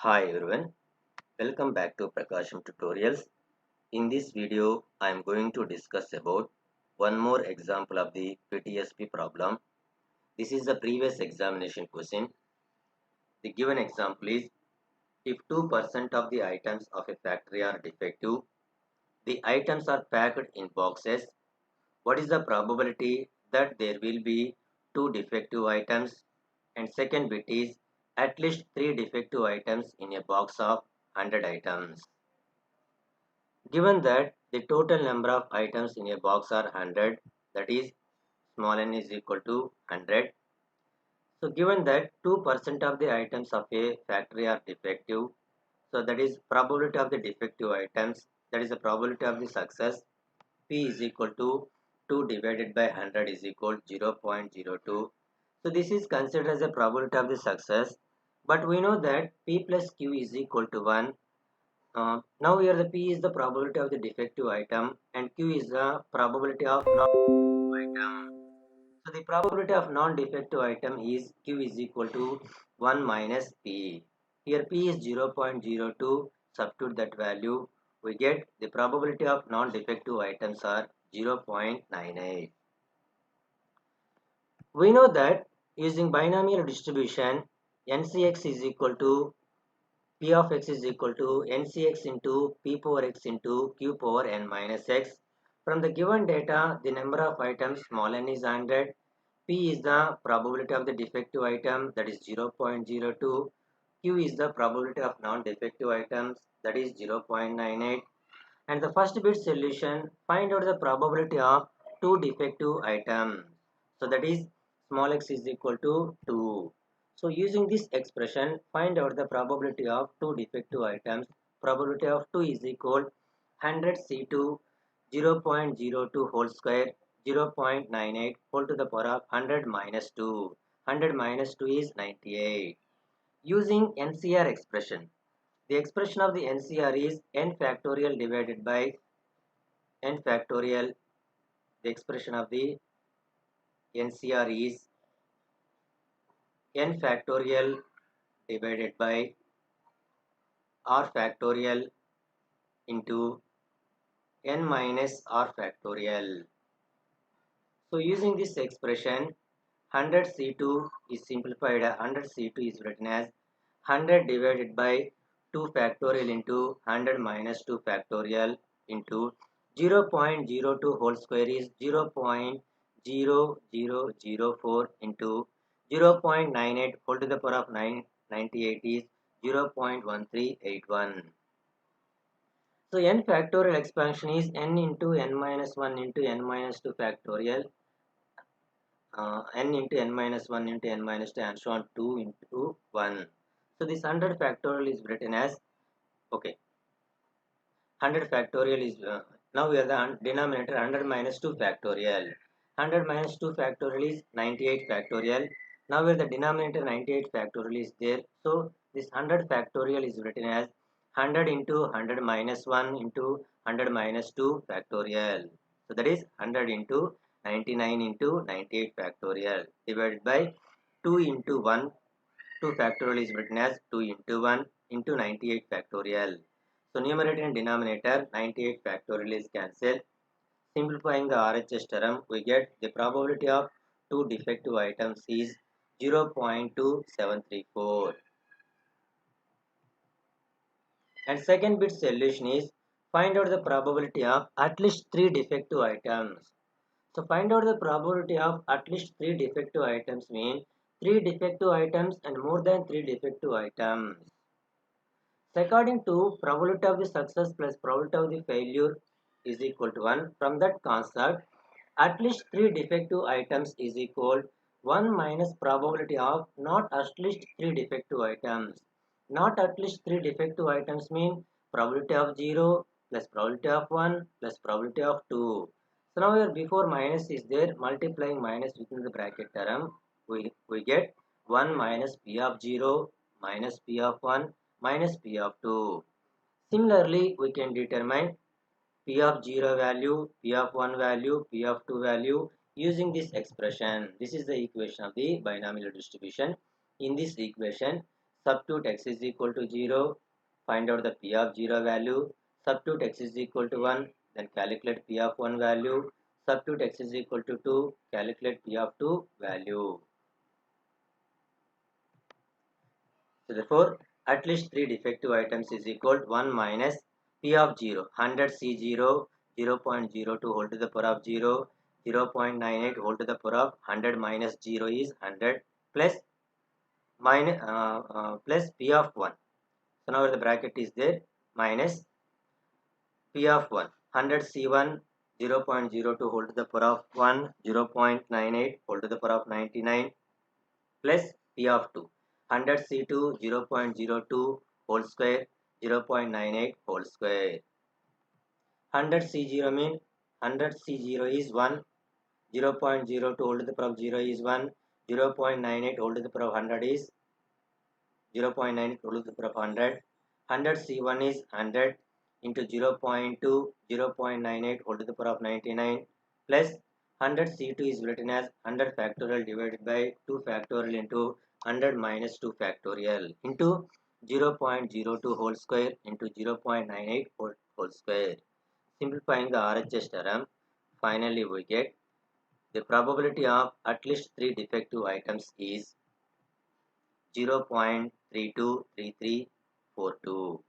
Hi everyone, welcome back to PRAKASAM tutorials. In this video, I am going to discuss about one more example of the PTSP problem. This is the previous examination question. The given example is if 2% of the items of a factory are defective, the items are packed in boxes. What is the probability that there will be 2 defective items? And second bit is at least 3 defective items in a box of 100 items. Given that the total number of items in a box are 100, that is small n is equal to 100. So given that 2% of the items of a factory are defective, so that is probability of the defective items, that is the probability of the success. P is equal to 2 divided by 100 is equal to 0.02. So this is considered as a probability of the success, but we know that P plus Q is equal to 1. Now here the P is the probability of the defective item and Q is the probability of non-defective item. So the probability of non-defective item is Q is equal to 1 minus P. Here P is 0.02. Substitute that value. We get the probability of non-defective items are 0.98. We know that using binomial distribution, NCX is equal to P of x is equal to NCX into P power x into Q power n minus x. From the given data, the number of items small n is 100. P is the probability of the defective item, that is 0.02. Q is the probability of non-defective items, that is 0.98. And the first bit solution, find out the probability of 2 defective items. So that is small x is equal to 2. So using this expression, find out the probability of 2 defective items. Probability of 2 is equal 100 C2 0.02 whole square 0.98 whole to the power of 100 minus 2. 100 minus 2 is 98. Using NCR expression, the expression of the NCR is n factorial divided by n factorial. The expression of the NCR is n factorial divided by r factorial into n minus r factorial. So using this expression, 100 C2 is simplified. 100 C2 is written as 100 divided by 2 factorial into 100 minus 2 factorial into 0.02 whole square is 0.0004 into 0.98 whole to the power of 98 is 0.1381. So n factorial expansion is n into n minus 1 into n minus 2 factorial, n into n minus 1 into n minus 2 and so on 2 into 1. So this 100 factorial is written as, okay, 100 factorial is, now we are the denominator 100 minus 2 factorial. 100 minus 2 factorial is 98 factorial. Now where the denominator 98 factorial is there, so this 100 factorial is written as 100 into 100 minus 1 into 100 minus 2 factorial. So that is 100 into 99 into 98 factorial divided by 2 into 1. 2 factorial is written as 2 into 1 into 98 factorial. So numerator and denominator 98 factorial is cancelled. Simplifying the RHS term, we get the probability of 2 defective items is 0.2734. And second bit solution is find out the probability of at least 3 defective items. So find out the probability of at least 3 defective items mean 3 defective items and more than 3 defective items. So according to probability of the success plus probability of the failure is equal to 1. From that concept, at least 3 defective items is equal 1 minus probability of not at least 3 defective items. Not at least 3 defective items mean probability of 0 plus probability of 1 plus probability of 2. So now here before minus is there, multiplying minus within the bracket term, we get 1 minus P of 0 minus P of 1 minus P of 2. Similarly, we can determine P of 0 value, P of 1 value, P of 2 value using this expression. This is the equation of the binomial distribution. In this equation, Substitute x is equal to 0, find out the p of 0 value. Substitute x is equal to 1, then calculate p of 1 value. Substitute x is equal to 2, calculate p of 2 value. So therefore, at least 3 defective items is equal to 1 minus p of 0, 100 C0, 0.02 whole to the power of 0, 0.98 whole to the power of 100 minus 0 is 100 plus plus p of 1. So now the bracket is there, minus p of 1, 100 C1, 0.02 whole to the power of 1, 0.98 whole to the power of 99 plus p of 2, 100 C2, 0.02 whole square, 0.98 whole square. 100 C0 mean 100 C0 is 1, 0.02 whole to the power of 0 is 1, 0.98 whole to the power of 100 is 0.9 whole to the power of 100. 100 C1 is 100 into 0.2, 0.98 whole to the power of 99 plus 100 C2 is written as 100 factorial divided by 2 factorial into 100 minus 2 factorial into 0.02 whole square into 0.98 whole square. Simplifying the RHS term, finally we get the probability of at least 3 defective items is 0.323342.